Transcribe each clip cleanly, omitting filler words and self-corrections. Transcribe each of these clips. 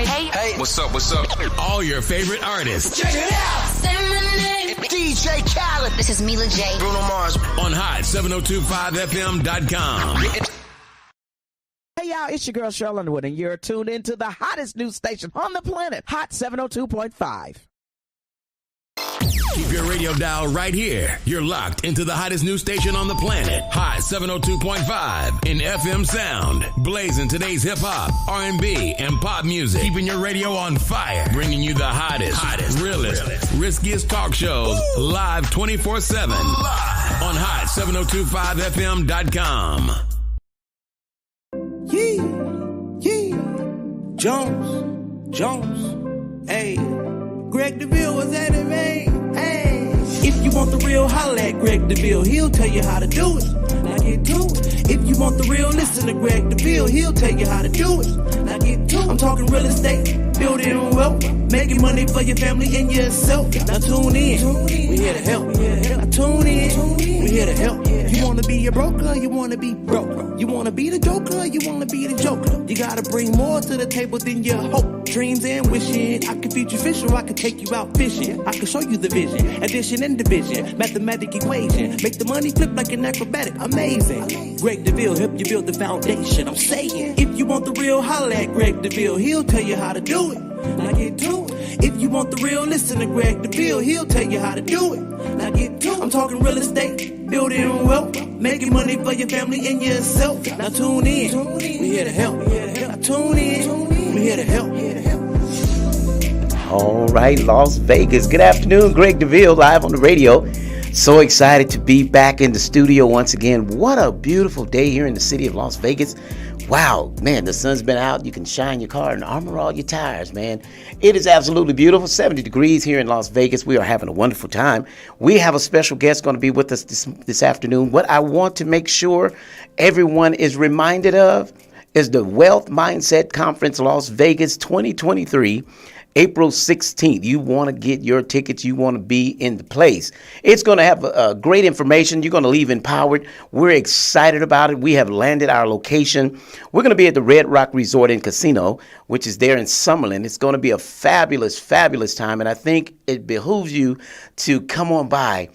Hey, what's up? All your favorite artists. Check it out. Say my name. DJ Khaled. This is Mila J. Bruno Mars. On hot7025fm.com. Hey y'all, it's your girl Cheryl Underwood, and you're tuned into the hottest news station on the planet, Hot 702.5. Keep your radio dial right here. You're locked into the hottest news station on the planet, Hot 702.5 in FM sound. Blazing today's hip-hop, R&B, and pop music. Keeping your radio on fire. Bringing you the hottest, realest, riskiest talk shows live 24/7 on hot7025fm.com. Yeah. Jones, hey. Greg Deville was at it, man. Hey. If you want the real, holla at Greg Deville. He'll tell you how to do it. Now get to it. If you want the real, listen to Greg Deville. He'll tell you how to do it. Now get to it. I'm talking real estate, building wealth, making money for your family and yourself. Now tune in. We here to help. Now tune in. We here to help. You wanna be a broker, you wanna be broke. You wanna be the joker, you wanna be the joker. You gotta bring more to the table than your hope, dreams and wishing. I can feed you fish or I can take you out fishing. I can show you the vision, addition and division, mathematic equation. Make the money flip like an acrobatic, amazing. Greg Deville help you build the foundation. I'm saying, if you want the real, holla at Greg Deville. He'll tell you how to do it. Now get to it. If you want the real, listen to Greg Deville. He'll tell you how to do it. Now get to it. I'm talking real estate, building wealth, making money for your family and yourself. Now tune in. We here to help. Now tune in. We here to help. All right, Las Vegas. Good afternoon, Greg Deville, live on the radio. So excited to be back in the studio once again. What a beautiful day here in the city of Las Vegas. Wow, man, the sun's been out. You can shine your car and armor all your tires, man. It is absolutely beautiful. 70 degrees here in Las Vegas. We are having a wonderful time. We have a special guest going to be with us this afternoon. What I want to make sure everyone is reminded of is the Wealth Mindset Conference Las Vegas 2023. April 16th. You want to get your tickets. You want to be in the place. It's going to have great information. You're going to leave empowered. We're excited about it. We have landed our location. We're going to be at the Red Rock Resort and Casino, which is there in Summerlin. It's going to be a fabulous, fabulous time. And I think it behooves you to come on by.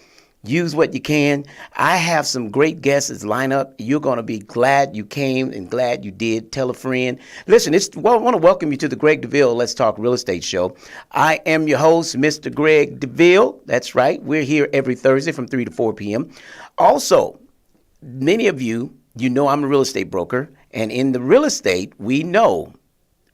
Use what you can. I have some great guests lined up. You're going to be glad you came and glad you did. Tell a friend. Listen, I want to welcome you to the Greg Deville Let's Talk Real Estate Show. I am your host, Mr. Greg Deville. That's right. We're here every Thursday from 3 to 4 p.m. Also, many of you know I'm a real estate broker. And in the real estate, we know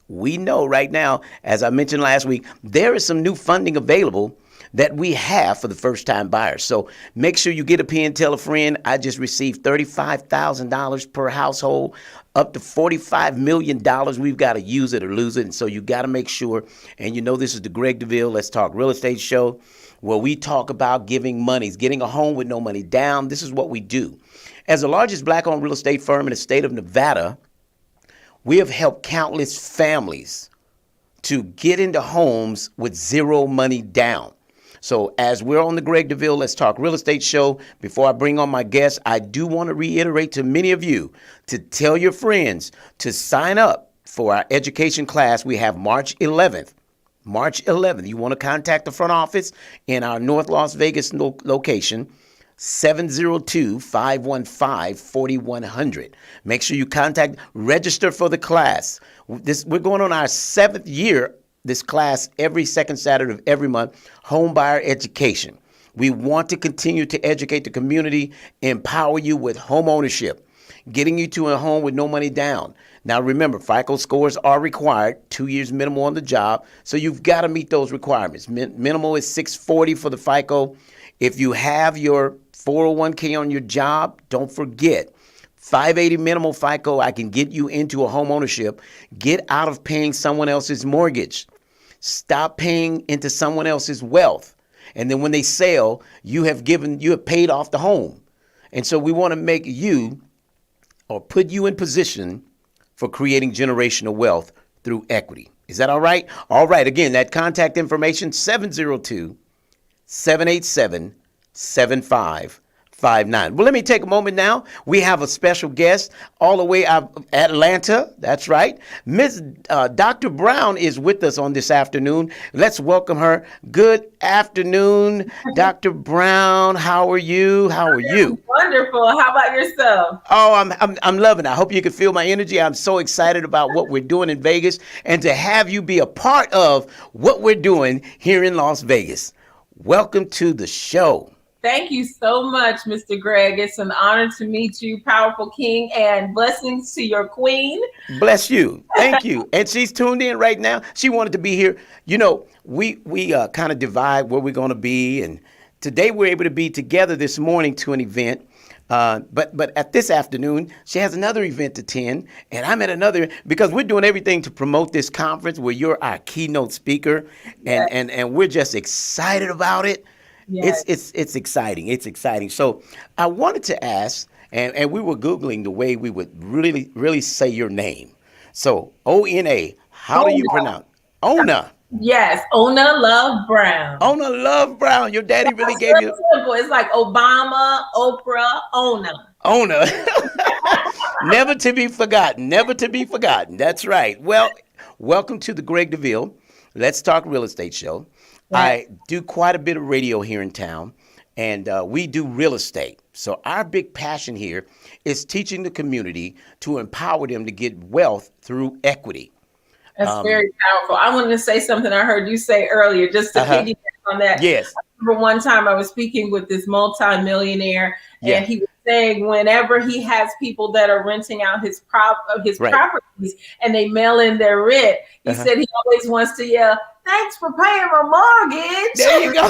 right now, as I mentioned last week, there is some new funding available that we have for the first-time buyers. So make sure you get a pen, tell a friend. I just received $35,000 per household, up to $45 million. We've got to use it or lose it. And so you got to make sure, and you know this is the Greg Deville Let's Talk Real Estate Show, where we talk about giving monies, getting a home with no money down. This is what we do. As the largest black-owned real estate firm in the state of Nevada, we have helped countless families to get into homes with zero money down. So as we're on the Greg Deville Let's Talk Real Estate Show, before I bring on my guests, I do want to reiterate to many of you to tell your friends to sign up for our education class. We have March 11th. March 11th. You want to contact the front office in our North Las Vegas location, 702-515-4100. Make sure you register for the class. We're going on our 7th year. This class every second Saturday of every month, home buyer education. We want to continue to educate the community, empower you with home ownership, getting you to a home with no money down. Now remember, FICO scores are required, 2 years minimal on the job, so you've got to meet those requirements. Minimal is 640 for the FICO. If you have your 401k on your job, don't forget, 580 minimal FICO, I can get you into a home ownership. Get out of paying someone else's mortgage. Stop paying into someone else's wealth. And then when they sell, you have paid off the home. And so we want to make you or put you in position for creating generational wealth through equity. Is that all right? All right. Again, that contact information, 702-787-7555. Well, let me take a moment now. We have a special guest all the way out of Atlanta. That's right. Miss Dr. Brown is with us on this afternoon. Let's welcome her. Good afternoon, Dr. Brown. How are you? How are you? Wonderful. How about yourself? Oh, I'm loving it. I hope you can feel my energy. I'm so excited about what we're doing in Vegas and to have you be a part of what we're doing here in Las Vegas. Welcome to the show. Thank you so much, Mr. Greg. It's an honor to meet you, powerful king, and blessings to your queen. Bless you. Thank you. And she's tuned in right now. She wanted to be here. You know, we kind of divide where we're going to be. And today we're able to be together this morning to an event. But at this afternoon, she has another event to attend, and I'm at another, because we're doing everything to promote this conference where you're our keynote speaker, and we're just excited about it. Yes. It's exciting. It's exciting. So I wanted to ask, and we were Googling the way we would really say your name. So O-N-A, how do you pronounce Ona? Yes, Ona Love Brown. Ona Love Brown. Your daddy really gave you. Simple. It's like Obama, Oprah, Ona. Ona. Never to be forgotten. Never to be forgotten. That's right. Well, welcome to the Greg Deville Let's Talk Real Estate show. I do quite a bit of radio here in town, and we do real estate. So our big passion here is teaching the community to empower them to get wealth through equity. That's very powerful. I wanted to say something I heard you say earlier, just to piggyback on that. Yes. I remember one time I was speaking with this multi-millionaire, and he was saying whenever he has people that are renting out his properties and they mail in their rent, he said he always wants to yell, "Thanks for paying my mortgage." There you go.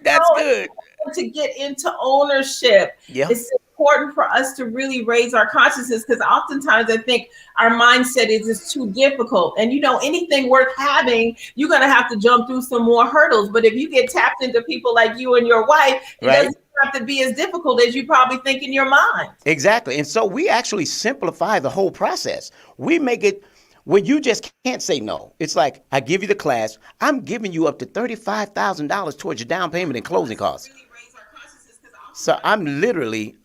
That's good. To get into ownership, it's important for us to really raise our consciousness, because oftentimes I think our mindset is just too difficult. And you know, anything worth having, you're going to have to jump through some more hurdles. But if you get tapped into people like you and your wife, it doesn't have to be as difficult as you probably think in your mind. Exactly. And so we actually simplify the whole process. We make it where you just can't say no. It's like, I give you the class, I'm giving you up to $35,000 towards your down payment and closing costs. So I'm literally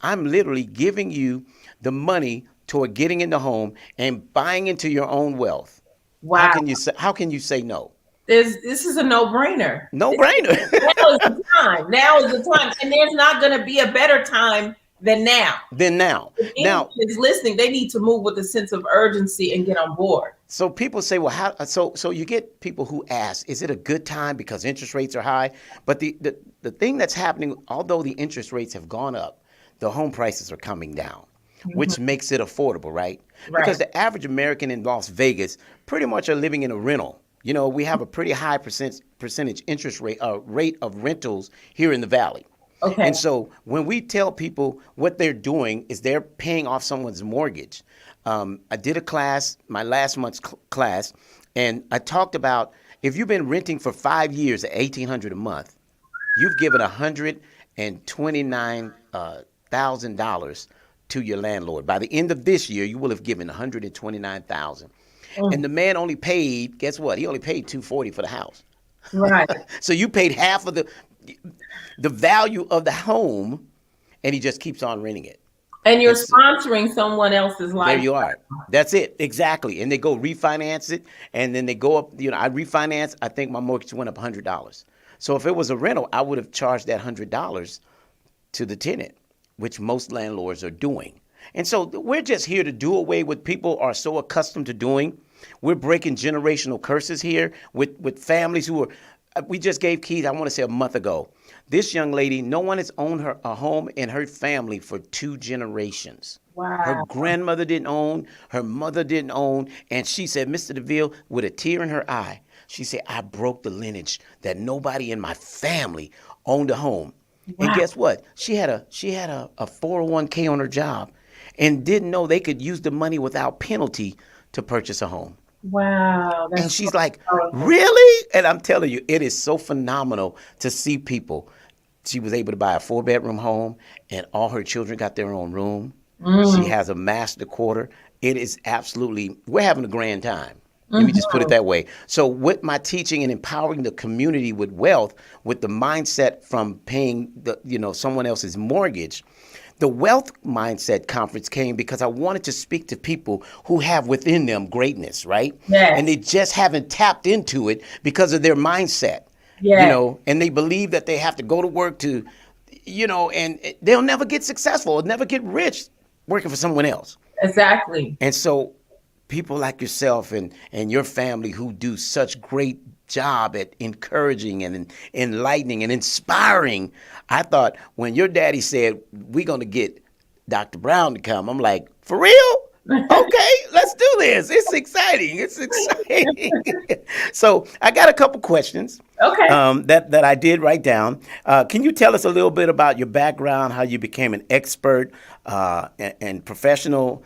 giving you the money toward getting in the home and buying into your own wealth. Wow. How can you say no? This is a no-brainer. No-brainer. Now is the time. Now is the time. And there's not going to be a better time than now. If anyone is listening, they need to move with a sense of urgency and get on board. So people say, well, how? So you get people who ask, is it a good time because interest rates are high? But the thing that's happening, although the interest rates have gone up, the home prices are coming down, which makes it affordable, right? Because the average American in Las Vegas pretty much are living in a rental. You know, we have a pretty high percentage interest rate of rentals here in the Valley. Okay. And so when we tell people what they're doing is they're paying off someone's mortgage. I did a class, my last month's class, and I talked about if you've been renting for 5 years at $1,800 a month, you've given $129,000 to your landlord. By the end of this year, you will have given $129,000. And the man only paid, guess what? He only paid $240 for the house. Right. So you paid half of the value of the home, and he just keeps on renting it. And you're sponsoring someone else's life. There you are. That's it. Exactly. And they go refinance it, and then they go up. You know, I refinance. I think my mortgage went up $100. So if it was a rental, I would have charged that $100 to the tenant, which most landlords are doing. And so we're just here to do away with people are so accustomed to doing. We're breaking generational curses here with families who are. We just gave keys, I want to say a month ago. This young lady, no one has owned a home in her family for 2 generations. Wow. Her grandmother didn't own, her mother didn't own, and she said, Mr. Deville, with a tear in her eye, she said, I broke the lineage that nobody in my family owned a home. Wow. And guess what? She had a 401k on her job and didn't know they could use the money without penalty to purchase a home. Wow. And she's like, really? And I'm telling you, it is so phenomenal to see people. She was able to buy a 4-bedroom home, and all her children got their own room. She has a master quarter. It is absolutely, we're having a grand time. Let me just put it that way. So with my teaching and empowering the community with wealth, with the mindset from paying someone else's mortgage, the Wealth Mindset Conference came because I wanted to speak to people who have within them greatness, right? Yes. And they just haven't tapped into it because of their mindset. Yes. And they believe that they have to go to work to, and they'll never get successful or never get rich working for someone else. Exactly. And so people like yourself and your family who do such great job at encouraging and enlightening and inspiring. I thought when your daddy said, we're going to get Dr. Brown to come, I'm like, for real? Okay, let's do this. It's exciting. It's exciting. So I got a couple questions. Okay. That I did write down. Can you tell us a little bit about your background, how you became an expert and professional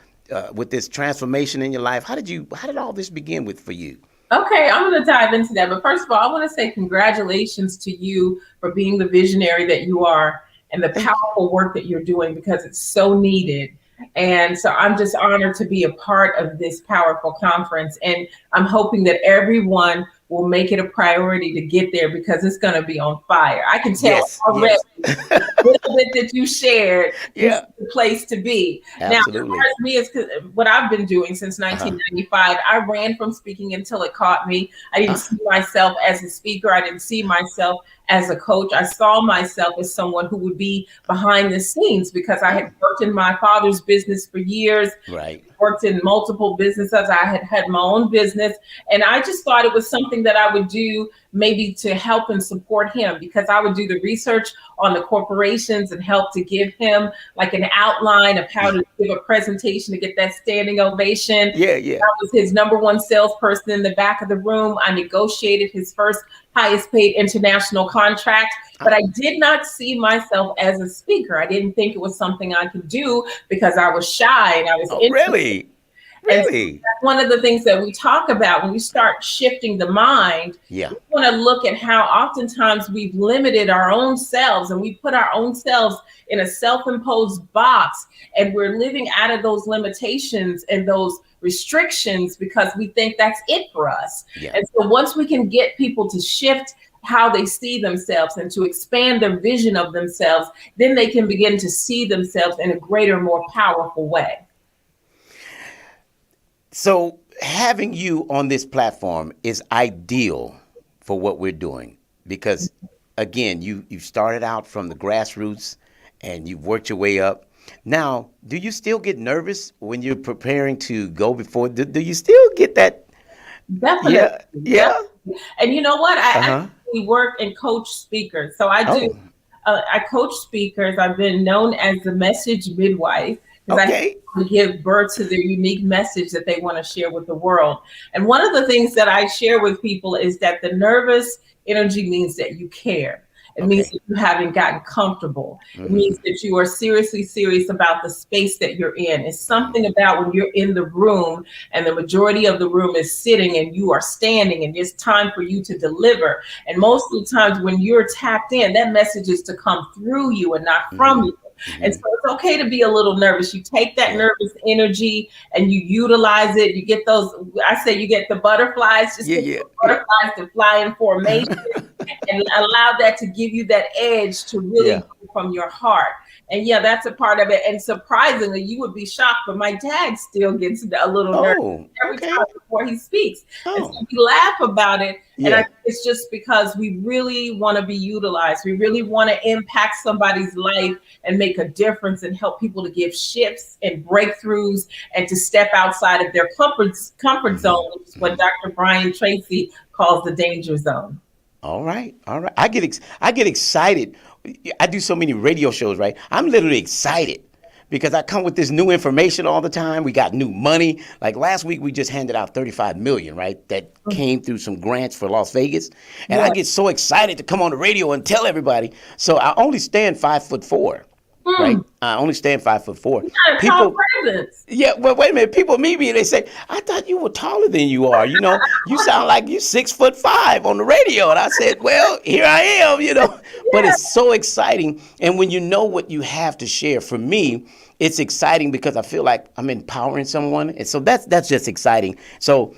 with this transformation in your life? How did all this begin for you? Okay, I'm going to dive into that. But first of all, I want to say congratulations to you for being the visionary that you are and the powerful work that you're doing, because it's so needed. And so I'm just honored to be a part of this powerful conference. And I'm hoping that everyone will make it a priority to get there, because it's going to be on fire. I can tell already a little bit that you shared is the place to be. Absolutely. Now, for me, is what I've been doing since 1995. I ran from speaking until it caught me. I didn't see myself as a speaker. I didn't see myself as a coach. I saw myself as someone who would be behind the scenes, because I had worked in my father's business for years. Right. Worked in multiple businesses. I had my own business, and I just thought it was something that I would do maybe to help and support him, because I would do the research on the corporations and help to give him like an outline of how to give a presentation to get that standing ovation. I was his number one salesperson in the back of the room. I negotiated his first highest paid international contract, but I did not see myself as a speaker. I didn't think it was something I could do because I was shy and I was Really? Really? And that's one of the things that we talk about when we start shifting the mind. Yeah. We want to look at how oftentimes we've limited our own selves, and we put our own selves in a self-imposed box, and we're living out of those limitations and those restrictions because we think that's it for us. Yeah. And so once we can get people to shift how they see themselves and to expand their vision of themselves, then they can begin to see themselves in a greater, more powerful way. So having you on this platform is ideal for what we're doing, because again, you started out from the grassroots and you've worked your way up. Now, do you still get nervous when you're preparing to go before? Do you still get that? Definitely. Yeah. And you know what? I actually work and coach speakers. So I do. I coach speakers. I've been known as the message midwife, because I give birth to their unique message that they want to share with the world. And one of the things that I share with people is that the nervous energy means that you care. It means that you haven't gotten comfortable. It means that you are seriously serious about the space that you're in. It's something about when you're in the room and the majority of the room is sitting and you are standing, and it's time for you to deliver. And most of the times when you're tapped in, that message is to come through you and not from you. And so it's okay to be a little nervous. You take that nervous energy and you utilize it. You get those, I say you get the butterflies, just get the butterflies to fly in formation and allow that to give you that edge to really go from your heart. And that's a part of it. And surprisingly, you would be shocked, but my dad still gets a little nervous every time before he speaks. And so we laugh about it. And I think it's just because we really want to be utilized. We really want to impact somebody's life and make a difference and help people to give shifts and breakthroughs and to step outside of their comfort zone, which is what Dr. Brian Tracy calls the danger zone. All right. I get excited. I do so many radio shows, right? I'm literally excited because I come with this new information all the time. We got new money. Like last week, we just handed out $35 million, right? That came through some grants for Las Vegas. And I get so excited to come on the radio and tell everybody. So I only stand 5'4". Right? I only stand 5'4". People, well, wait a minute. People meet me and they say, "I thought you were taller than you are. You know, you sound like you're 6'5" on the radio." And I said, "Well, here I am." You know, but it's so exciting. And when you know what you have to share, for me, it's exciting because I feel like I'm empowering someone, and so that's just exciting. So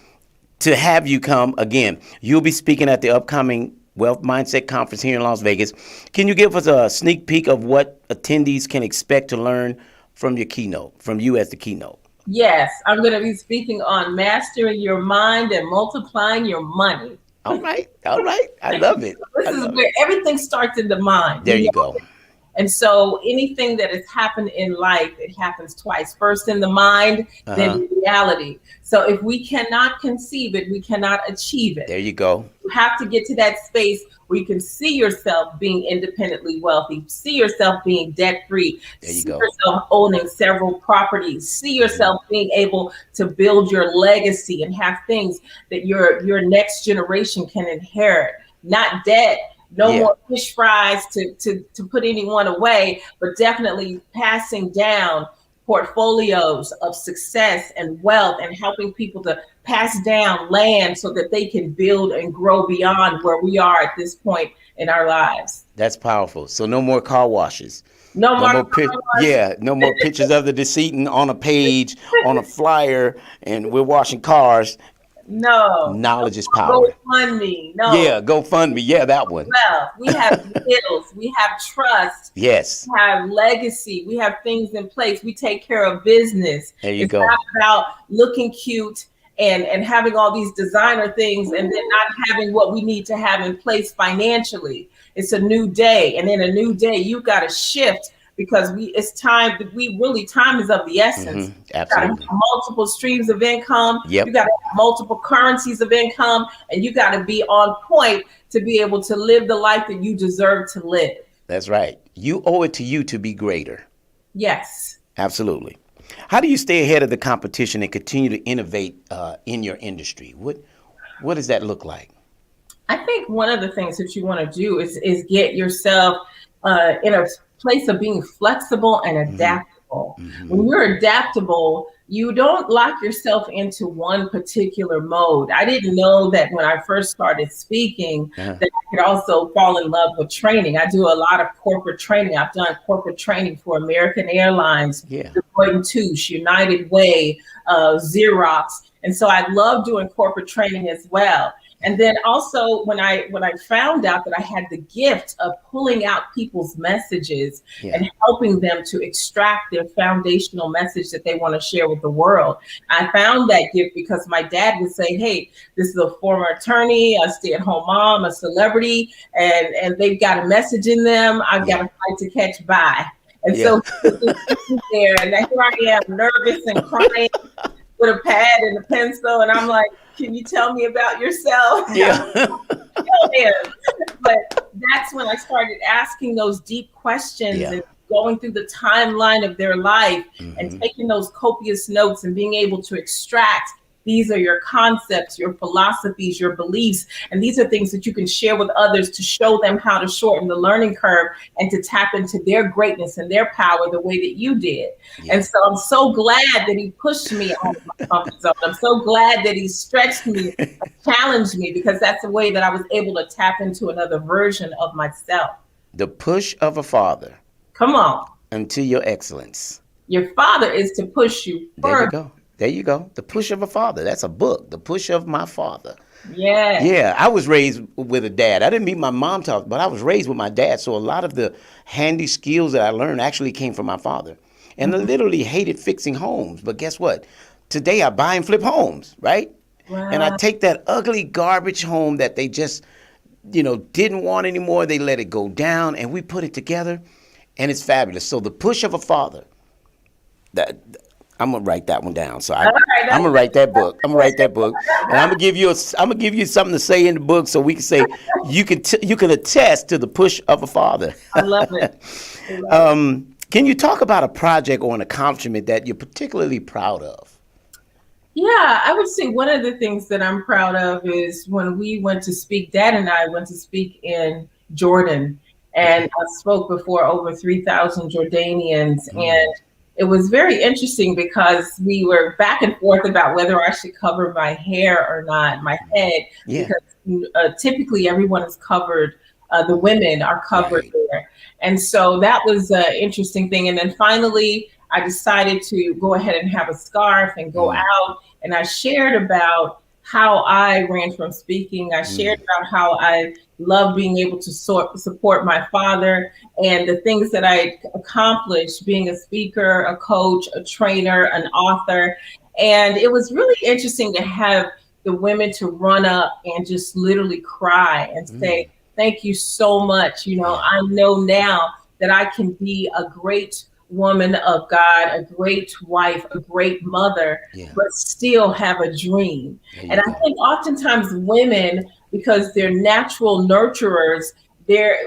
to have you come again. You'll be speaking at the upcoming Wealth Mindset Conference here in Las Vegas. Can you give us a sneak peek of what attendees can expect to learn from your keynote, from you as the keynote? Yes, I'm going to be speaking on mastering your mind and multiplying your money. All right. I love it. This is where everything starts in the mind. There you go. And so anything that has happened in life, it happens twice. First in the mind, then in reality. So if we cannot conceive it, we cannot achieve it. There you go. You have to get to that space where you can see yourself being independently wealthy, see yourself being debt-free, see yourself owning several properties, see yourself being able to build your legacy and have things that your next generation can inherit, not debt. No more fish fries to put anyone away, but definitely passing down portfolios of success and wealth and helping people to pass down land so that they can build and grow beyond where we are at this point in our lives. That's powerful. So no more car washes. No more no more pictures of the decedent on a page, on a flyer, and we're washing cars. No. Knowledge is power. GoFundMe. No. Yeah, GoFundMe. Yeah, that one. Well, we have bills. We have trust. Yes. We have legacy. We have things in place. We take care of business. It's not about looking cute and having all these designer things and then not having what we need to have in place financially. It's a new day. And in a new day, you got to shift. Because time is of the essence. Mm-hmm. Absolutely. You got to have multiple streams of income. Yep. You got to have multiple currencies of income, and you got to be on point to be able to live the life that you deserve to live. That's right. You owe it to you to be greater. Yes. Absolutely. How do you stay ahead of the competition and continue to innovate in your industry? What does that look like? I think one of the things that you want to do is get yourself in a place of being flexible and adaptable. Mm-hmm. When you're adaptable, you don't lock yourself into one particular mode. I didn't know that when I first started speaking that I could also fall in love with training. I do a lot of corporate training. I've done corporate training for American Airlines, Deloitte & Touche, United Way, Xerox. And so I love doing corporate training as well. And then also when I found out that I had the gift of pulling out people's messages and helping them to extract their foundational message that they want to share with the world, I found that gift because my dad would say, hey, this is a former attorney, a stay-at-home mom, a celebrity, and they've got a message in them. I've got a flight to catch by. And so there, and here I am nervous and crying with a pad and a pencil, and I'm like, can you tell me about yourself? Yeah. But that's when I started asking those deep questions and going through the timeline of their life and taking those copious notes and being able to extract. These are your concepts, your philosophies, your beliefs, and these are things that you can share with others to show them how to shorten the learning curve and to tap into their greatness and their power the way that you did. And so I'm so glad that he pushed me out of my comfort zone. I'm so glad that he stretched me, challenged me, because that's the way that I was able to tap into another version of myself. The push of a father. Come on. Until your excellence. Your father is to push you further. There you go. The Push of a Father. That's a book. The Push of My Father. Yeah. Yeah. I was raised with a dad. I didn't meet my mom, but I was raised with my dad. So a lot of the handy skills that I learned actually came from my father. And I literally hated fixing homes. But guess what? Today I buy and flip homes, right? Wow. And I take that ugly garbage home that they just, didn't want anymore. They let it go down and we put it together and it's fabulous. So the Push of a Father. I'm gonna write that one down. So I'm gonna write that book. And I'm gonna give you something to say in the book, so we can say you can attest to the push of a father. I love it. Can you talk about a project or an accomplishment that you're particularly proud of? Yeah, I would say one of the things that I'm proud of is when we went to speak. Dad and I went to speak in Jordan, and I spoke before over 3,000 Jordanians, and it was very interesting because we were back and forth about whether I should cover my hair or not, my head, because typically everyone is covered. The women are covered there. And so that was an interesting thing. And then finally, I decided to go ahead and have a scarf and go out. And I shared about how I ran from speaking. I shared about how I love being able to support my father and the things that I accomplished being a speaker, a coach, a trainer, an author. And it was really interesting to have the women to run up and just literally cry and say, thank you so much. You know, I know now that I can be a great woman of God, a great wife, a great mother, but still have a dream. And I think oftentimes women, because they're natural nurturers,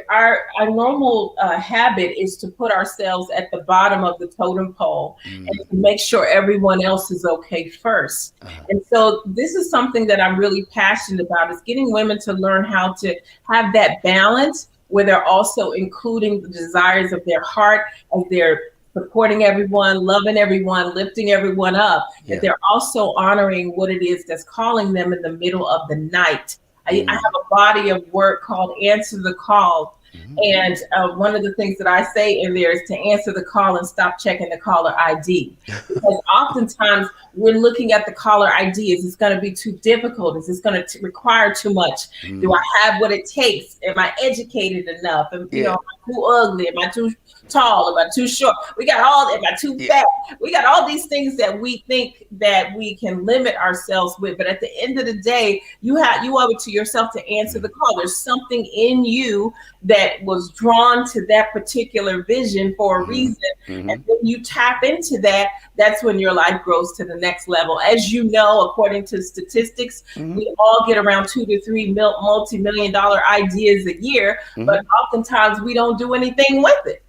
our normal habit is to put ourselves at the bottom of the totem pole and to make sure everyone else is okay first. And so this is something that I'm really passionate about, is getting women to learn how to have that balance where they're also including the desires of their heart as they're supporting everyone, loving everyone, lifting everyone up, that they're also honoring what it is that's calling them in the middle of the night. I have a body of work called Answer the Call. And one of the things that I say in there is to answer the call and stop checking the caller ID. Because oftentimes we're looking at the caller ID. Is this going to be too difficult? Is this going to require too much? Do I have what it takes? Am I educated enough? Am I too ugly? Am I too tall? Am I too short? Am I too fat? We got all these things that we think that we can limit ourselves with. But at the end of the day, you owe it to yourself to answer the call. There's something in you that was drawn to that particular vision for a reason. And when you tap into that, that's when your life grows to the next level. As you know, according to statistics, we all get around 2 to 3 multi-million-dollar ideas a year, but oftentimes we don't do anything with it.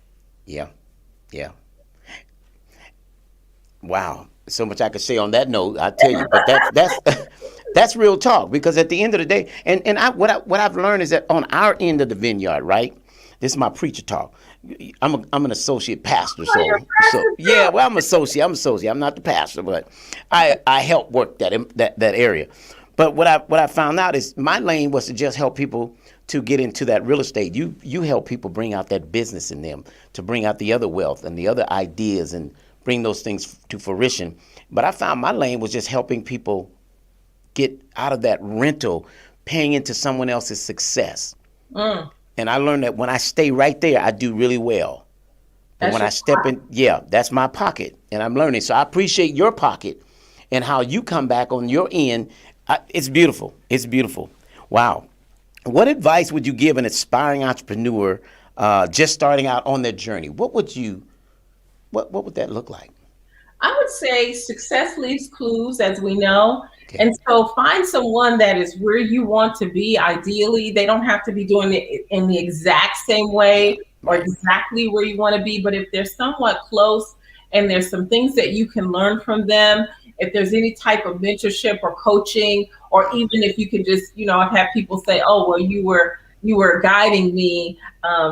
Yeah. Wow. So much I could say on that note, I tell you, but that's that's real talk, because at the end of the day, what I've learned is that on our end of the vineyard, right? This is my preacher talk. I'm an associate pastor, so yeah. Well, I'm associate. I'm not the pastor, but I help work that area. But what I found out is my lane was to just help people to get into that real estate. You help people bring out that business in them, to bring out the other wealth and the other ideas and bring those things to fruition. But I found my lane was just helping people get out of that rental, paying into someone else's success. And I learned that when I stay right there, I do really well. But when I step in, that's my pocket, and I'm learning. So I appreciate your pocket and how you come back on your end. It's beautiful. It's beautiful. Wow. What advice would you give an aspiring entrepreneur just starting out on their journey? What would that look like? I would say success leaves clues, as we know. Okay. And so find someone that is where you want to be. Ideally, they don't have to be doing it in the exact same way or exactly where you want to be. But if they're somewhat close and there's some things that you can learn from them, if there's any type of mentorship or coaching, or even if you can just, I've had people say, oh, well, you were guiding me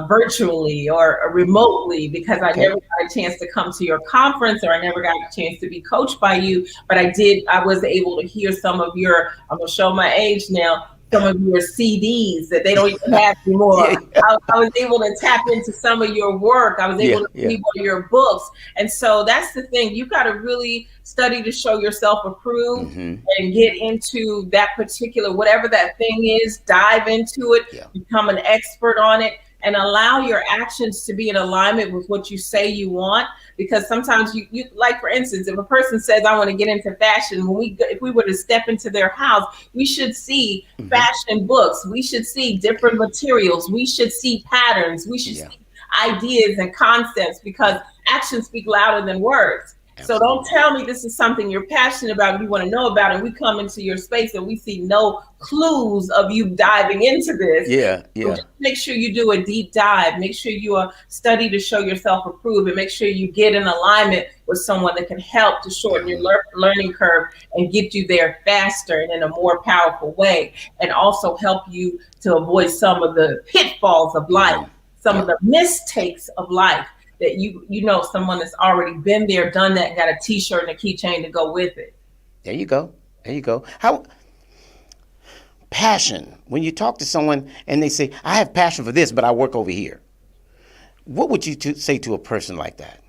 virtually or remotely because I never got a chance to come to your conference, or I never got a chance to be coached by you. But I was able to hear some of your, I'm going to show my age now, some of your CDs that they don't even have anymore. I was able to tap into some of your work. I was able to read one of your books. And so that's the thing. You got to really study to show yourself approved and get into that particular, whatever that thing is, dive into it, become an expert on it, and allow your actions to be in alignment with what you say you want. Because sometimes you like, for instance, if a person says, I want to get into fashion, if we were to step into their house, we should see fashion books. We should see different materials. We should see patterns. We should see ideas and concepts, because actions speak louder than words. So don't tell me this is something you're passionate about and you want to know about, and we come into your space and we see no clues of you diving into this. So just make sure you do a deep dive. Make sure you study to show yourself approved, and make sure you get in alignment with someone that can help to shorten your learning curve and get you there faster and in a more powerful way, and also help you to avoid some of the pitfalls of life, some of the mistakes of life. That someone that's already been there, done that, and got a T-shirt and a keychain to go with it. There you go. How passion? When you talk to someone and they say, "I have passion for this, but I work over here," what would you say to a person like that?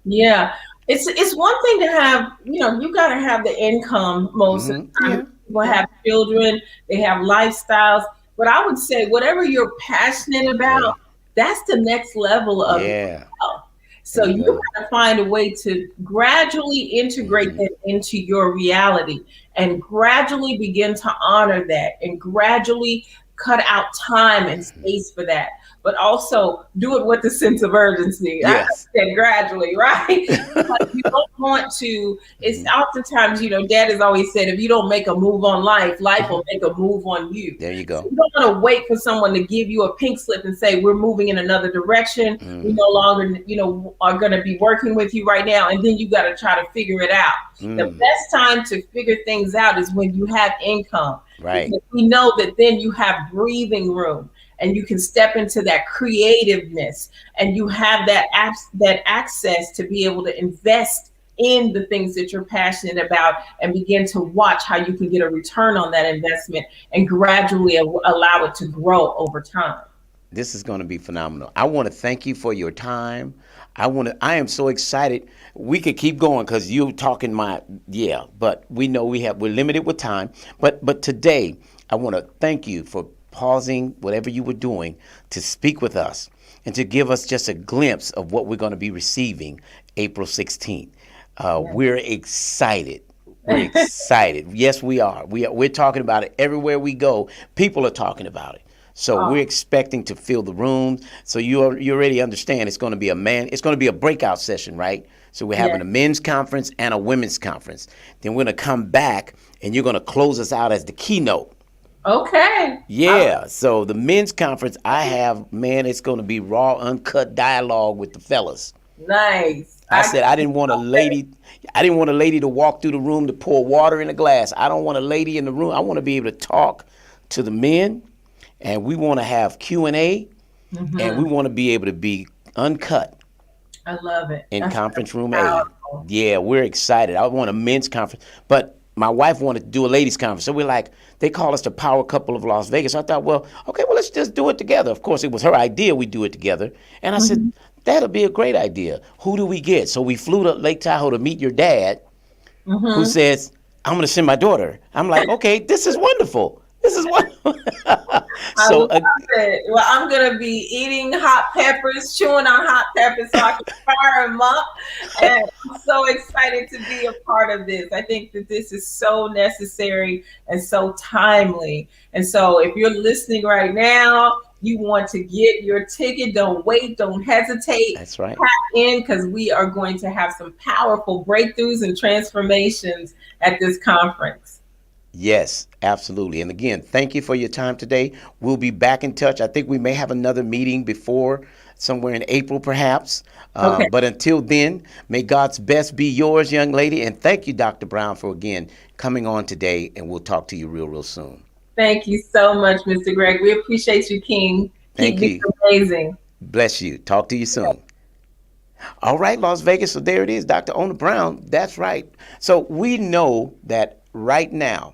Yeah, it's one thing to have. You got to have the income most of the time. people have children, they have lifestyles. But I would say whatever you're passionate about, that's the next level of yourself. So you got to find a way to gradually integrate that into your reality and gradually begin to honor that and gradually cut out time and space for that. But also do it with a sense of urgency. Yes. I said gradually, right? Because you don't want to, it's oftentimes, Dad has always said, if you don't make a move on life, life will make a move on you. There you go. So you don't want to wait for someone to give you a pink slip and say, we're moving in another direction. We no longer, are going to be working with you right now. And then you got to try to figure it out. The best time to figure things out is when you have income. Right. Because we know that then you have breathing room and you can step into that creativeness and you have that access to be able to invest in the things that you're passionate about and begin to watch how you can get a return on that investment and gradually allow it to grow over time. This is going to be phenomenal. I want to thank you for your time. I am so excited. We could keep going because you're talking but we know we're limited with time. But today, I want to thank you for pausing whatever you were doing to speak with us and to give us just a glimpse of what we're going to be receiving April 16th. We're excited. We're excited. Yes, we are. We're talking about it everywhere we go. People are talking about it. So we're expecting to fill the room. So you already understand it's going to be a breakout session, right? So we're having a men's conference and a women's conference. Then we're going to come back and you're going to close us out as the keynote. Okay. Yeah. So the men's conference it's going to be raw, uncut dialogue with the fellas. Nice. I said I didn't want a lady to walk through the room to pour water in a glass. I don't want a lady in the room. I want to be able to talk to the men. And we want to have Q&A, and we want to be able to be uncut. I love it. In conference room A. Yeah, we're excited. I want a men's conference. But my wife wanted to do a ladies' conference. So we're like, they call us the power couple of Las Vegas. I thought, let's just do it together. Of course, it was her idea we do it together. And I said, that'll be a great idea. Who do we get? So we flew to Lake Tahoe to meet your dad, who says, I'm going to send my daughter. I'm like, okay, this is wonderful. This is wonderful. I love it. Well, I'm going to be eating hot peppers, chewing on hot peppers so I can fire them up. And I'm so excited to be a part of this. I think that this is so necessary and so timely. And so if you're listening right now, you want to get your ticket, don't wait, don't hesitate. That's right. Tap in because we are going to have some powerful breakthroughs and transformations at this conference. Yes, absolutely. And again, thank you for your time today. We'll be back in touch. I think we may have another meeting before somewhere in April, perhaps. Okay. But until then, may God's best be yours, young lady. And thank you, Dr. Brown, for again coming on today. And we'll talk to you real soon. Thank you so much, Mr. Greg. We appreciate you, King. Thank you. Amazing. Bless you. Talk to you soon. All right, Las Vegas. So there it is, Dr. Ona Brown. That's right. So we know that right now,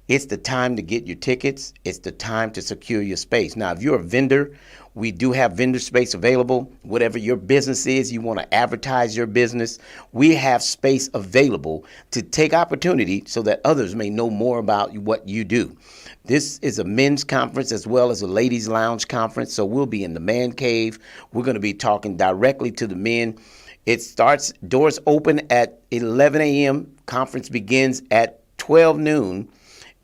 it's the time to get your tickets. It's the time to secure your space. Now, if you're a vendor, we do have vendor space available. Whatever your business is, you want to advertise your business, we have space available to take opportunity so that others may know more about what you do. This is a men's conference as well as a ladies' lounge conference. So we'll be in the man cave. We're going to be talking directly to the men. It starts, doors open at 11 a.m. Conference begins at 12 noon.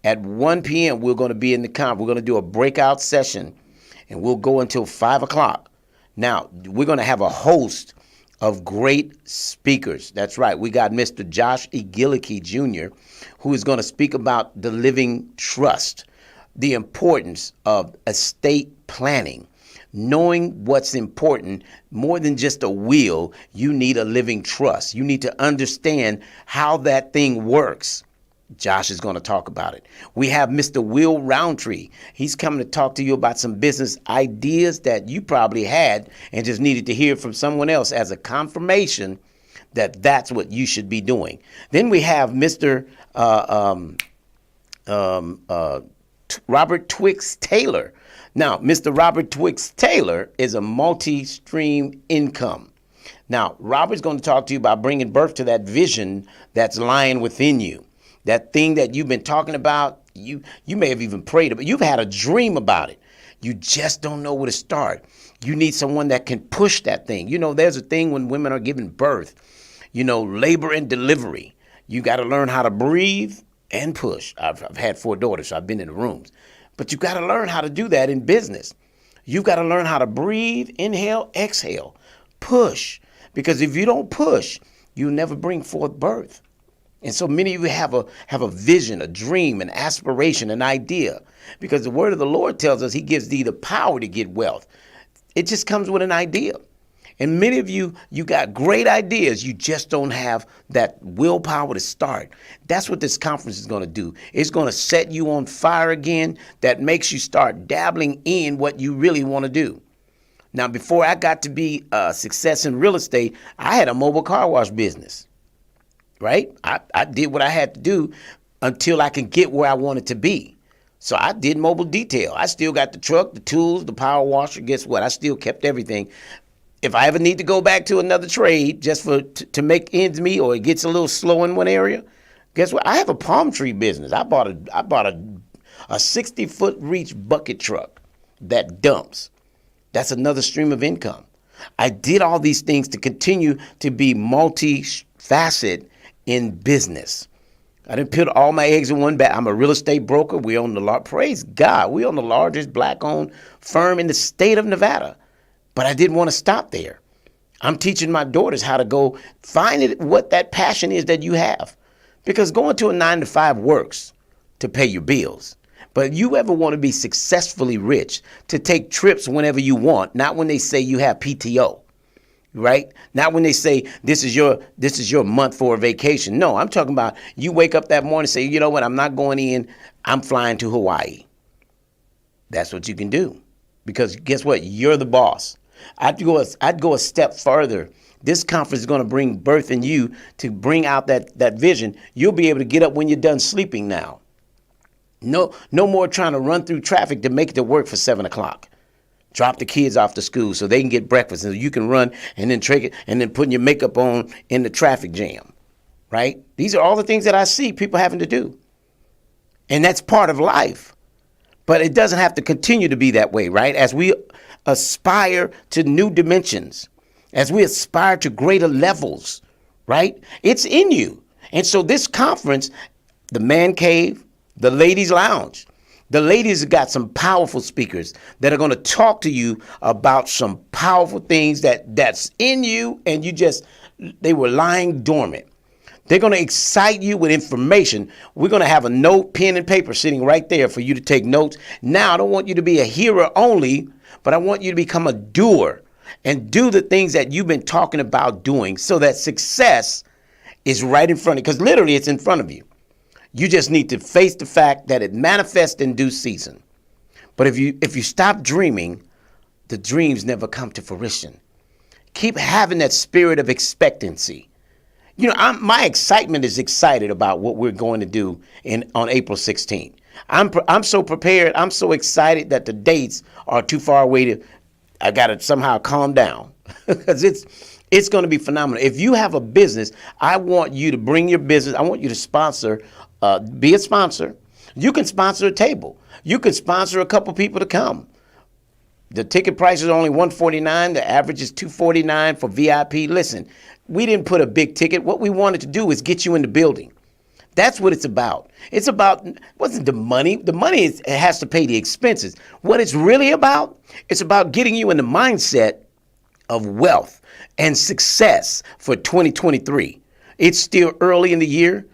At 1 p.m., we're going to be in the conference. We're going to do a breakout session, and we'll go until 5 o'clock. Now, we're going to have a host of great speakers. That's right. We got Mr. Josh E. Gillicky Jr., who is going to speak about the living trust, the importance of estate planning, knowing what's important. More than just a will, you need a living trust. You need to understand how that thing works. Josh is going to talk about it. We have Mr. Will Roundtree. He's coming to talk to you about some business ideas that you probably had and just needed to hear from someone else as a confirmation that that's what you should be doing. Then we have Mr. Robert Twix Taylor. Now, Mr. Robert Twix Taylor is a multi-stream income. Now, Robert's going to talk to you about bringing birth to that vision that's lying within you. That thing that you've been talking about, you may have even prayed about. You've had a dream about it. You just don't know where to start. You need someone that can push that thing. You know, there's a thing when women are giving birth, you know, labor and delivery. You got to learn how to breathe and push. I've had 4 daughters, so I've been in the rooms. But you got to learn how to do that in business. You've got to learn how to breathe, inhale, exhale, push. Because if you don't push, you'll never bring forth birth. And so many of you have a vision, a dream, an aspiration, an idea. Because the word of the Lord tells us he gives thee the power to get wealth. It just comes with an idea. And many of you got great ideas. You just don't have that willpower to start. That's what this conference is going to do. It's going to set you on fire again. That makes you start dabbling in what you really want to do. Now, before I got to be a success in real estate, I had a mobile car wash business, right? I did what I had to do until I can get where I wanted to be. So I did mobile detail. I still got the truck, the tools, the power washer. Guess what? I still kept everything. If I ever need to go back to another trade just to make ends meet, or it gets a little slow in one area, guess what? I have a palm tree business. I bought a 60-foot reach bucket truck that dumps. That's another stream of income. I did all these things to continue to be multi-faceted in business. I didn't put all my eggs in one basket. I'm a real estate broker. We own praise God, we own the largest black-owned firm in the state of Nevada. But I didn't want to stop there. I'm teaching my daughters how to go find what that passion is that you have. Because going to a 9-to-5 works to pay your bills. But you ever want to be successfully rich, to take trips whenever you want, not when they say you have PTO. Right? Not when they say this is your month for a vacation. No, I'm talking about you wake up that morning and say, you know what, I'm not going in, I'm flying to Hawaii. That's what you can do. Because guess what? You're the boss. I'd go a step further. This conference is going to bring birth in you to bring out that vision. You'll be able to get up when you're done sleeping now. No more trying to run through traffic to make it to work for 7 o'clock. Drop the kids off to school so they can get breakfast and you can run and then trick it and then putting your makeup on in the traffic jam, right? These are all the things that I see people having to do. And that's part of life. But it doesn't have to continue to be that way, right? As we aspire to new dimensions, as we aspire to greater levels, right? It's in you. And so this conference, the man cave, the ladies lounge, the ladies have got some powerful speakers that are going to talk to you about some powerful things that's in you and they were lying dormant. They're going to excite you with information. We're going to have a note, pen, and paper sitting right there for you to take notes. Now, I don't want you to be a hearer only, but I want you to become a doer and do the things that you've been talking about doing so that success is right in front of you, because literally it's in front of you. You just need to face the fact that it manifests in due season. But if you stop dreaming, the dreams never come to fruition. Keep having that spirit of expectancy. You know, my excitement is excited about what we're going to do on April 16th. I'm so prepared. I'm so excited that the dates are too far away I got to somehow calm down because it's going to be phenomenal. If you have a business, I want you to bring your business. I want you to sponsor. Be a sponsor. You can sponsor a table. You can sponsor a couple people to come. The ticket price is only $149. The average is $249 for VIP. Listen, we didn't put a big ticket. What we wanted to do is get you in the building. That's what it's about. It's about, wasn't the money. The money it has to pay the expenses. What it's really about, it's about getting you in the mindset of wealth and success for 2023. It's still early in the year.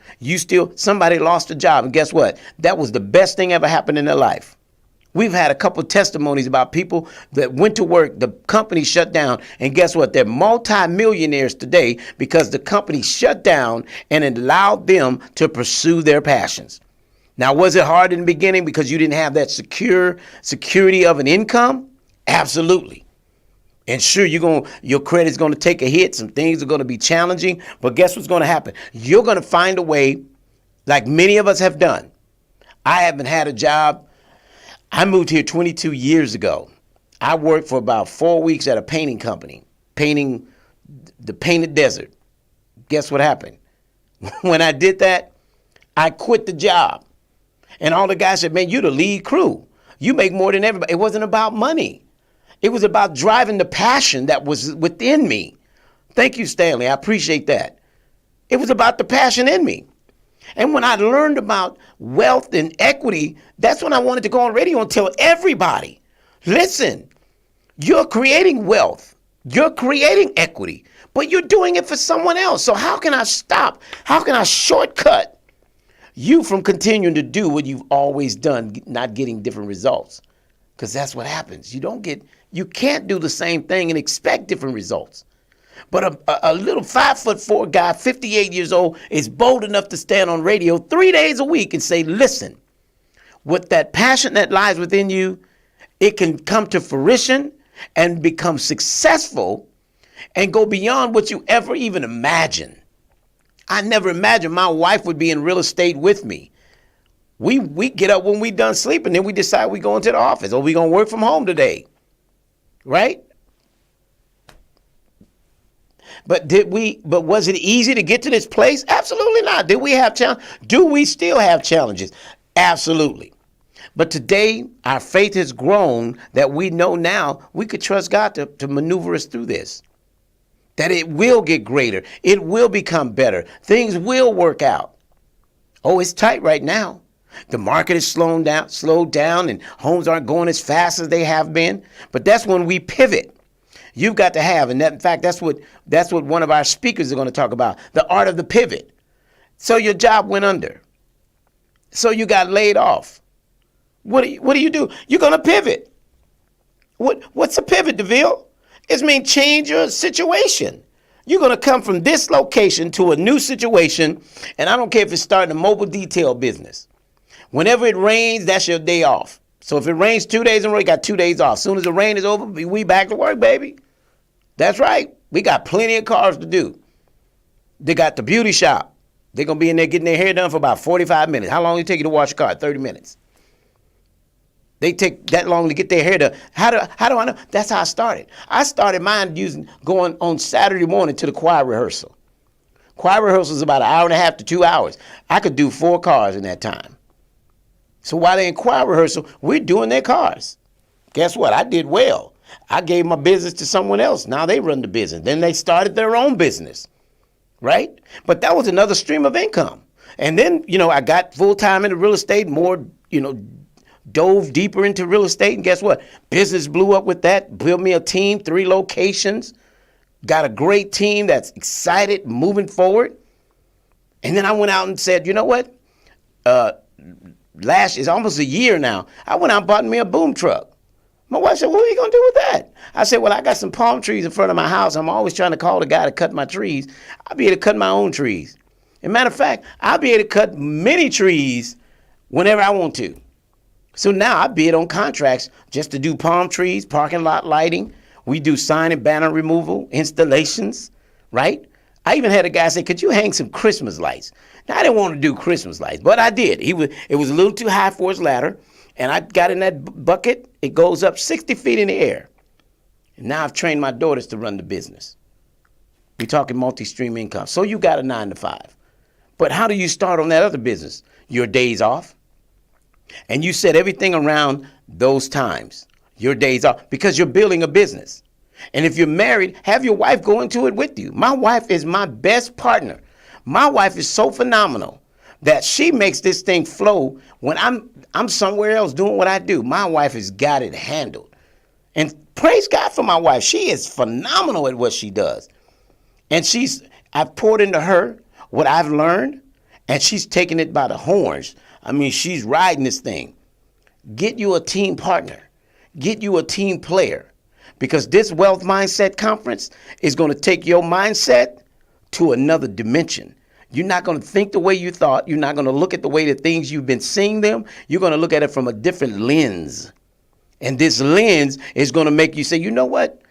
Somebody lost a job. And guess what? That was the best thing ever happened in their life. We've had a couple testimonies about people that went to work, the company shut down, and guess what? They're multimillionaires today because the company shut down and it allowed them to pursue their passions. Now, was it hard in the beginning because you didn't have that security of an income? Absolutely. And sure, your credit's going to take a hit. Some things are going to be challenging. But guess what's going to happen? You're going to find a way, like many of us have done. I haven't had a job. I moved here 22 years ago. I worked for about 4 weeks at a painting company, painting the painted desert. Guess what happened? When I did that, I quit the job. And all the guys said, man, you're the lead crew. You make more than everybody. It wasn't about money. It was about driving the passion that was within me. Thank you, Stanley. I appreciate that. It was about the passion in me. And when I learned about wealth and equity, that's when I wanted to go on radio and tell everybody, listen, you're creating wealth. You're creating equity, but you're doing it for someone else. So how can I stop? How can I shortcut you from continuing to do what you've always done, not getting different results? Because that's what happens. You can't do the same thing and expect different results. But a little 5'4" guy, 58 years old, is bold enough to stand on radio 3 days a week and say, listen, with that passion that lies within you, it can come to fruition and become successful and go beyond what you ever even imagined. I never imagined my wife would be in real estate with me. We get up when we done sleeping, then we decide we go into the office or we gonna work from home today, right? But was it easy to get to this place? Absolutely not. Did we have challenges? Do we still have challenges? Absolutely. But today, our faith has grown that we know now we could trust God to maneuver us through this. That it will get greater. It will become better. Things will work out. Oh, it's tight right now. The market is slowed down and homes aren't going as fast as they have been. But that's when we pivot. You've got to have, and in fact, that's what one of our speakers are going to talk about, the art of the pivot. So your job went under. So you got laid off. What do you do? You're going to pivot. What's a pivot, Deville? It means change your situation. You're going to come from this location to a new situation, and I don't care if it's starting a mobile detail business. Whenever it rains, that's your day off. So if it rains 2 days in a row, you got 2 days off. As soon as the rain is over, we back to work, baby. That's right. We got plenty of cars to do. They got the beauty shop. They're going to be in there getting their hair done for about 45 minutes. How long do it take you to wash your car? 30 minutes. They take that long to get their hair done. How do I know? That's how I started. I started mine going on Saturday morning to the choir rehearsal. Choir rehearsal is about an hour and a half to 2 hours. I could do 4 cars in that time. So while they're in choir rehearsal, we're doing their cars. Guess what? I did well. I gave my business to someone else. Now they run the business. Then they started their own business, right? But that was another stream of income. And then, I got full-time into real estate, more, dove deeper into real estate. And guess what? Business blew up with that. Built me a team, 3 locations. Got a great team that's excited, moving forward. And then I went out and said, you know what? It's almost a year now. I went out and bought me a boom truck. My wife said, what are you going to do with that? I said, well, I got some palm trees in front of my house. I'm always trying to call the guy to cut my trees. I'll be able to cut my own trees. As a matter of fact, I'll be able to cut many trees whenever I want to. So now I bid on contracts just to do palm trees, parking lot lighting. We do sign and banner removal, installations, right? I even had a guy say, could you hang some Christmas lights? Now, I didn't want to do Christmas lights, but I did. It was a little too high for his ladder, and I got in that bucket. It goes up 60 feet in the air. And now I've trained my daughters to run the business. We're talking multi-stream income. So you got a 9 to 5. But how do you start on that other business? Your days off. And you set everything around those times, your days off, because you're building a business. And if you're married, have your wife go into it with you. My wife is my best partner. My wife is so phenomenal that she makes this thing flow when I'm somewhere else doing what I do. My wife has got it handled. And praise God for my wife. She is phenomenal at what she does. And I've poured into her what I've learned, and she's taking it by the horns. I mean, she's riding this thing. Get you a team partner. Get you a team player. Because this Wealth Mindset Conference is going to take your mindset to another dimension. You're not going to think the way you thought. You're not going to look at the way the things you've been seeing them. You're going to look at it from a different lens. And this lens is going to make you say, you know what?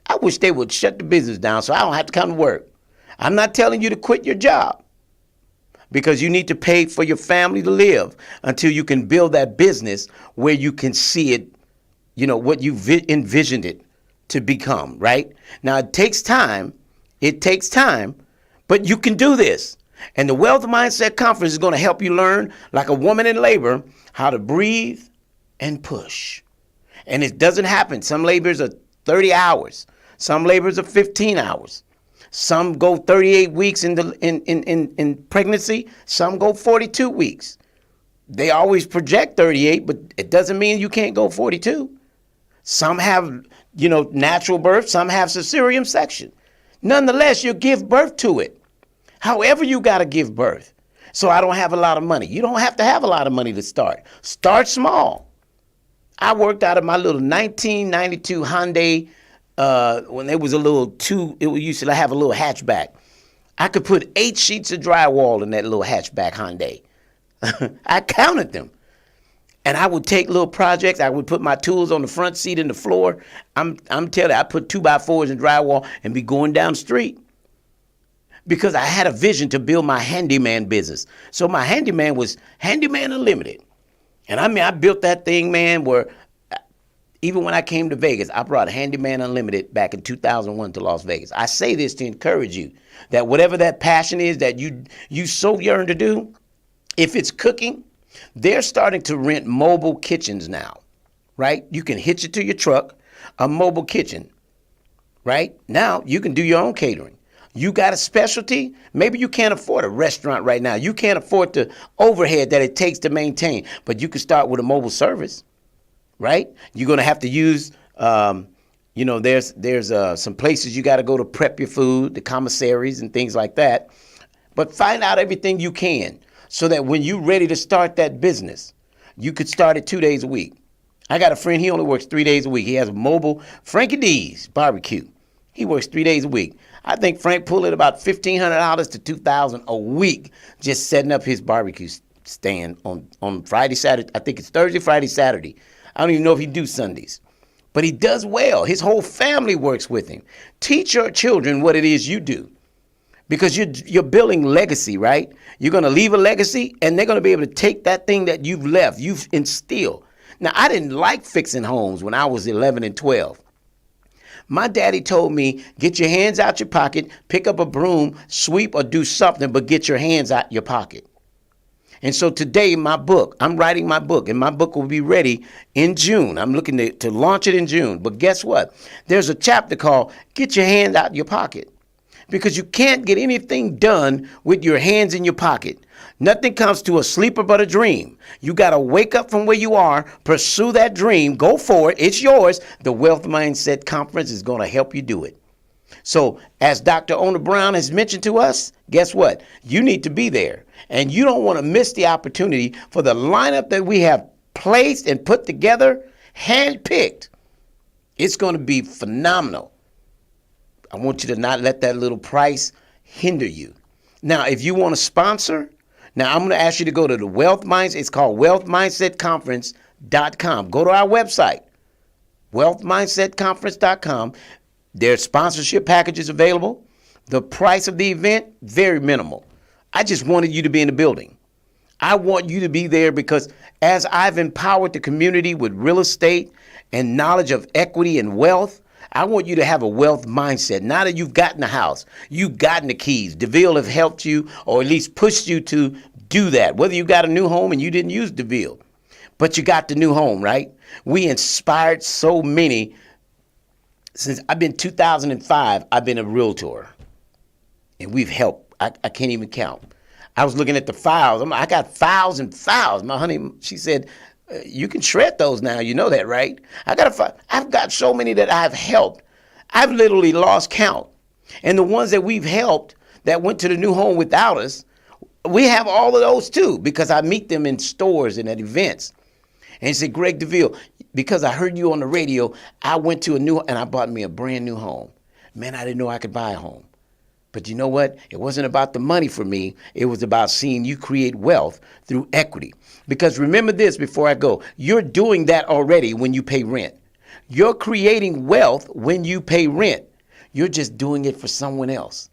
I wish they would shut the business down so I don't have to come to work. I'm not telling you to quit your job, because you need to pay for your family to live until you can build that business where you can see it, what you envisioned it to become, right? Now, it takes time, but you can do this. And the Wealth Mindset Conference is going to help you learn, like a woman in labor, how to breathe and push. And it doesn't happen. Some labors are 30 hours. Some labors are 15 hours. Some go 38 weeks in pregnancy. Some go 42 weeks. They always project 38, but it doesn't mean you can't go 42. Some have, natural birth. Some have cesarean section. Nonetheless, you give birth to it. However, you got to give birth. So I don't have a lot of money. You don't have to have a lot of money to start. Start small. I worked out of my little 1992 Hyundai when it was it used to have a little hatchback. I could put 8 sheets of drywall in that little hatchback Hyundai. I counted them. And I would take little projects. I would put my tools on the front seat and the floor. I'm telling you, I put 2x4s in drywall and be going down the street. Because I had a vision to build my handyman business. So my handyman was Handyman Unlimited. And I built that thing, man, where even when I came to Vegas, I brought Handyman Unlimited back in 2001 to Las Vegas. I say this to encourage you that whatever that passion is that you so yearn to do, if it's cooking, they're starting to rent mobile kitchens now, right? You can hitch it to your truck, a mobile kitchen, right? Now you can do your own catering. You got a specialty? Maybe you can't afford a restaurant right now. You can't afford the overhead that it takes to maintain, but you can start with a mobile service, right? You're going to have to use, there's some places you got to go to prep your food, the commissaries and things like that. But find out everything you can so that when you're ready to start that business, you could start it 2 days a week. I got a friend, he only works 3 days a week. He has a mobile Frankie D's barbecue. He works 3 days a week. I think Frank pulled in about $1,500 to $2,000 a week just setting up his barbecue stand on Friday, Saturday. I think it's Thursday, Friday, Saturday. I don't even know if he do Sundays. But he does well. His whole family works with him. Teach your children what it is you do. Because you're building legacy, right? You're going to leave a legacy, and they're going to be able to take that thing that you've left, you've instilled. Now, I didn't like fixing homes when I was 11 and 12. My daddy told me, get your hands out your pocket, pick up a broom, sweep, or do something, but get your hands out your pocket. And so today, I'm writing my book, and my book will be ready in June. I'm looking to launch it in June. But guess what? There's a chapter called Get Your Hands Out Your Pocket. Because you can't get anything done with your hands in your pocket. Nothing comes to a sleeper but a dream. You got to wake up from where you are, pursue that dream, go for it. It's yours. The Wealth Mindset Conference is going to help you do it. So as Dr. Ona Brown has mentioned to us, guess what? You need to be there. And you don't want to miss the opportunity for the lineup that we have placed and put together, handpicked. It's going to be phenomenal. I want you to not let that little price hinder you. Now, if you want to sponsor, now I'm going to ask you to go to the Wealth Mindset. It's called wealthmindsetconference.com. Go to our website, wealthmindsetconference.com. There's sponsorship packages available. The price of the event, very minimal. I just wanted you to be in the building. I want you to be there because as I've empowered the community with real estate and knowledge of equity and wealth, I want you to have a wealth mindset. Now that you've gotten the house, you've gotten the keys. Deville have helped you or at least pushed you to do that. Whether you got a new home and you didn't use Deville, but you got the new home, right? We inspired so many. Since I've been 2005, I've been a realtor. And we've helped. I can't even count. I was looking at the files. I got files and files. My honey, she said, you can shred those now. You know that, right? I've got so many that I've helped. I've literally lost count. And the ones that we've helped that went to the new home without us, we have all of those too because I meet them in stores and at events. And he said, Greg Deville, because I heard you on the radio, I went to and I bought me a brand new home. Man, I didn't know I could buy a home. But you know what? It wasn't about the money for me. It was about seeing you create wealth through equity. Because remember this before I go, you're doing that already when you pay rent. You're creating wealth when you pay rent. You're just doing it for someone else.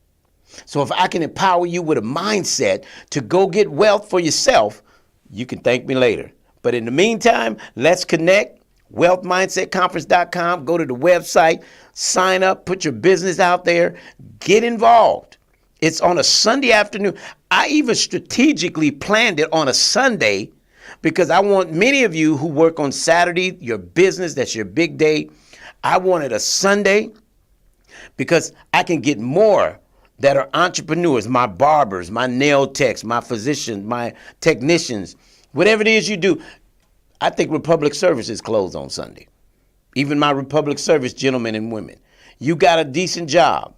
So if I can empower you with a mindset to go get wealth for yourself, you can thank me later. But in the meantime, let's connect. wealthmindsetconference.com. Go to the website, sign up, put your business out there, get involved. It's on a Sunday afternoon. I even strategically planned it on a Sunday because I want many of you who work on Saturday, your business, that's your big day. I wanted a Sunday because I can get more that are entrepreneurs, my barbers, my nail techs, my physicians, my technicians, whatever it is you do. I think Republic Service is closed on Sunday. Even my Republic Service gentlemen and women. You got a decent job,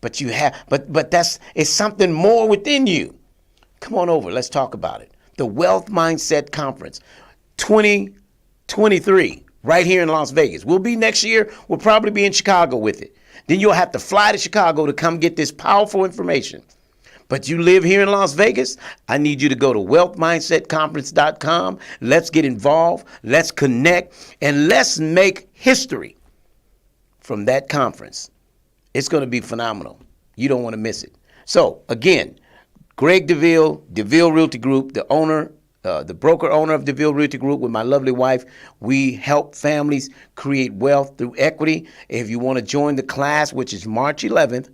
but you have, but it's something more within you. Come on over, let's talk about it. The Wealth Mindset Conference 2023, right here in Las Vegas. We'll be next year, we'll probably be in Chicago with it. Then you'll have to fly to Chicago to come get this powerful information. But you live here in Las Vegas, I need you to go to wealthmindsetconference.com. Let's get involved, let's connect, and let's make history from that conference. It's going to be phenomenal. You don't want to miss it. So, again, Greg Deville, Deville Realty Group, the owner, the broker owner of Deville Realty Group with my lovely wife. We help families create wealth through equity. If you want to join the class, which is March 11th,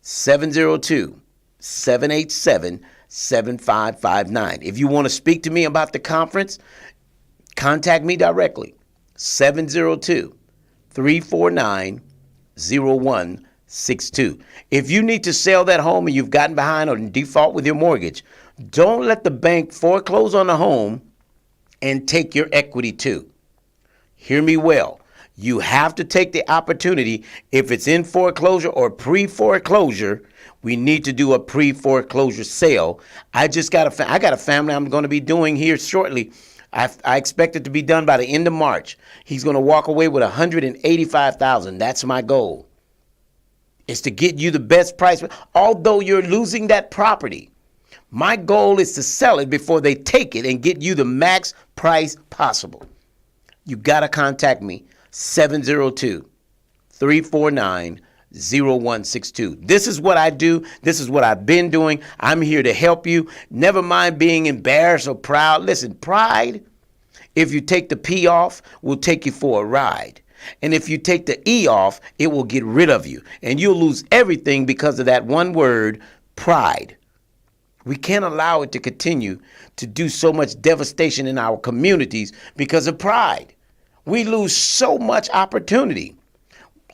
702-787-7559. If you want to speak to me about the conference, contact me directly, 702-349-0162. If you need to sell that home and you've gotten behind or in default with your mortgage, don't let the bank foreclose on the home and take your equity too. Hear me well. You have to take the opportunity. If it's in foreclosure or pre-foreclosure, we need to do a pre-foreclosure sale. I got a family I'm going to be doing here shortly. I expect it to be done by the end of March. He's going to walk away with $185,000. That's my goal. Is to get you the best price. Although you're losing that property, my goal is to sell it before they take it and get you the max price possible. You got to contact me, 702-349-0162. This is what I do. This is what I've been doing. I'm here to help you. Never mind being embarrassed or proud. Listen, pride, if you take the P off, will take you for a ride. And if you take the E off, it will get rid of you. And you'll lose everything because of that one word, pride. We can't allow it to continue to do so much devastation in our communities because of pride. We lose so much opportunity.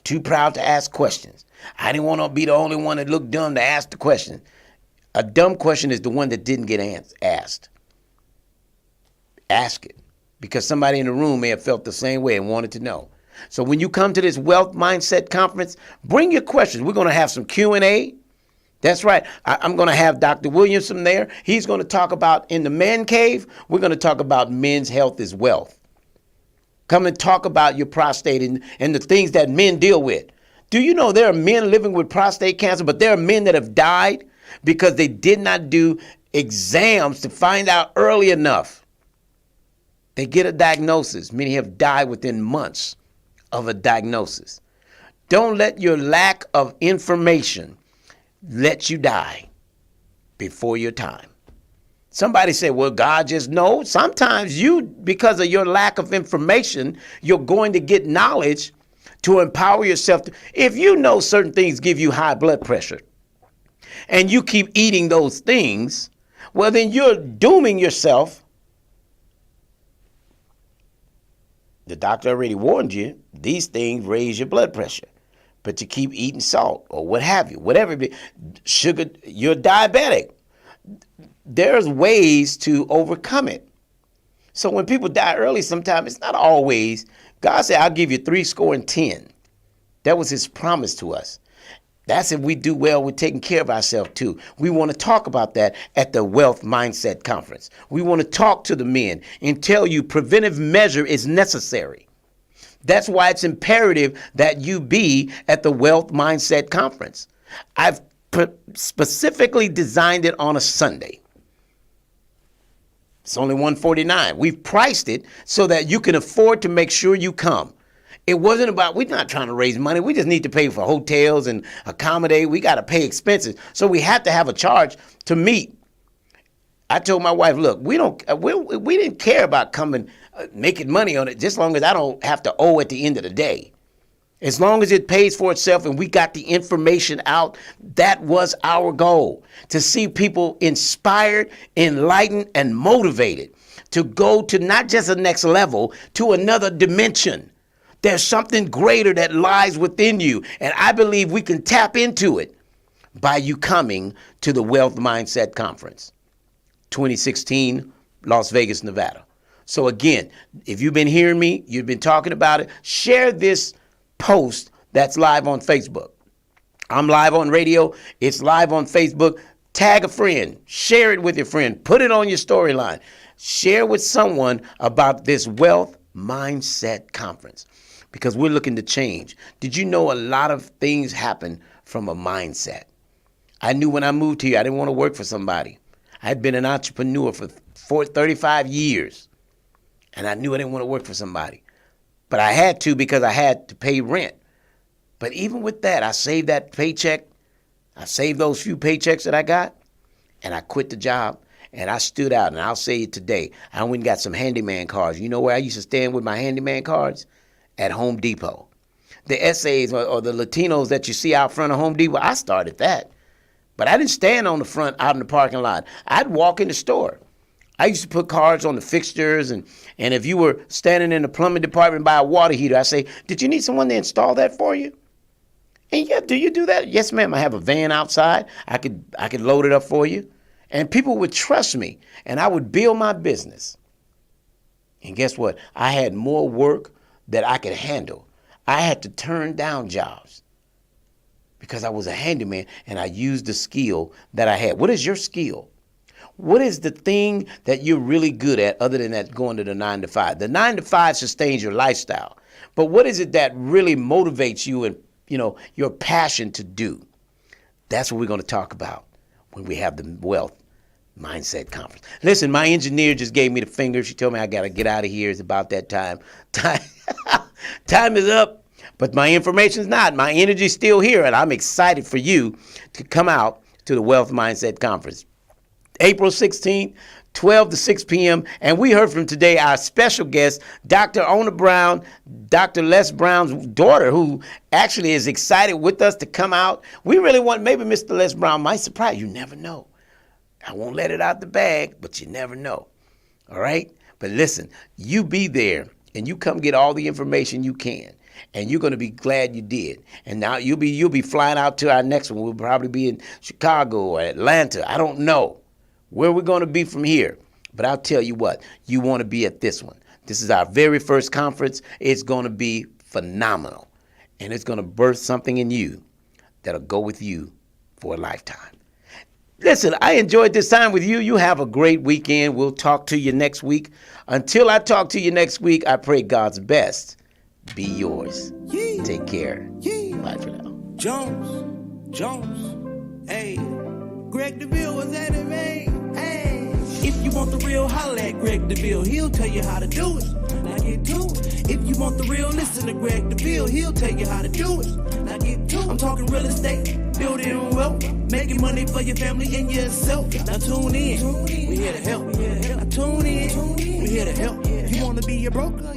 Too proud to ask questions. I didn't want to be the only one that looked dumb to ask the question. A dumb question is the one that didn't get asked. Ask it, because somebody in the room may have felt the same way and wanted to know. So when you come to this Wealth Mindset Conference, bring your questions. We're going to have some Q&A. That's right. I'm going to have Dr. Williamson there. He's going to talk about, in the man cave, we're going to talk about men's health is wealth. Come and talk about your prostate and the things that men deal with. Do you know there are men living with prostate cancer, but there are men that have died because they did not do exams to find out early enough. They get a diagnosis. Many have died within months of a diagnosis. Don't let your lack of information let you die before your time. Somebody said, well, God just knows. Sometimes you, because of your lack of information, you're going to get knowledge to empower yourself. If you know certain things give you high blood pressure and you keep eating those things, well, then you're dooming yourself. The doctor already warned you, these things raise your blood pressure. But you keep eating salt or what have you, whatever it be, sugar, you're diabetic. There's ways to overcome it. So when people die early, sometimes it's not always. God said, I'll give you 70. That was his promise to us. That's if we do well with taking care of ourselves too. We want to talk about that at the Wealth Mindset Conference. We want to talk to the men and tell you preventive measure is necessary. That's why it's imperative that you be at the Wealth Mindset Conference. I've specifically designed it on a Sunday. It's only $149. We've priced it so that you can afford to make sure you come. It wasn't about, we're not trying to raise money. We just need to pay for hotels and accommodate. We got to pay expenses. So we have to have a charge to meet. I told my wife, look, we didn't care about coming, making money on it, just as long as I don't have to owe at the end of the day. As long as it pays for itself and we got the information out, that was our goal. To see people inspired, enlightened, and motivated to go to not just a next level, to another dimension. There's something greater that lies within you. And I believe we can tap into it by you coming to the Wealth Mindset Conference, 2016, Las Vegas, Nevada. So again, if you've been hearing me, you've been talking about it, share this post that's live on Facebook. I'm live on radio. It's live on Facebook. Tag a friend. Share it with your friend. Put it on your storyline. Share with someone about this Wealth Mindset Conference because we're looking to change. Did you know a lot of things happen from a mindset? I knew when I moved here, I didn't want to work for somebody. I had been an entrepreneur for 35 years, and I knew I didn't want to work for somebody. But I had to because I had to pay rent. But even with that, I saved that paycheck. I saved those few paychecks that I got, and I quit the job, and I stood out. And I'll say it today. I went and got some handyman cards. You know where I used to stand with my handyman cards? At Home Depot. The essays or the Latinos that you see out front of Home Depot, I started that. But I didn't stand on the front out in the parking lot. I'd walk in the store. I used to put cards on the fixtures, and if you were standing in the plumbing department by a water heater, I say, did you need someone to install that for you? And yeah, do you do that? Yes, ma'am. I have a van outside. I could load it up for you. And people would trust me, and I would build my business. And guess what? I had more work that I could handle. I had to turn down jobs because I was a handyman, and I used the skill that I had. What is your skill? What is the thing that you're really good at other than that going to the 9 to 5? The 9 to 5 sustains your lifestyle. But what is it that really motivates you and, your passion to do? That's what we're going to talk about when we have the Wealth Mindset Conference. Listen, my engineer just gave me the finger. She told me I got to get out of here. It's about that time. Time is up, but my information's not. My energy's still here, and I'm excited for you to come out to the Wealth Mindset Conference. April 16th, 12 to 6 p.m. And we heard from today our special guest, Dr. Ona Brown, Dr. Les Brown's daughter, who actually is excited with us to come out. We really want, maybe Mr. Les Brown might surprise you. You never know. I won't let it out the bag, but you never know. All right? But listen, you be there and you come get all the information you can. And you're going to be glad you did. And now you'll be flying out to our next one. We'll probably be in Chicago or Atlanta. I don't know where we're going to be from here. But I'll tell you what, you want to be at this one. This is our very first conference. It's going to be phenomenal. And it's going to birth something in you that'll go with you for a lifetime. Listen, I enjoyed this time with you. You have a great weekend. We'll talk to you next week. Until I talk to you next week, I pray God's best be yours. Yeah. Take care. Yeah. Bye for now. Jones, hey, Greg Deville was at it, man. Hey, if you want the real, holla at Greg Deville. He'll tell you how to do it. Now get to it. If you want the real, listen to Greg Deville. He'll tell you how to do it. Now get to it. I'm talking real estate, building wealth, making money for your family and yourself. Now tune in. We here to help. Now tune in. We here to help. You want to be a broker?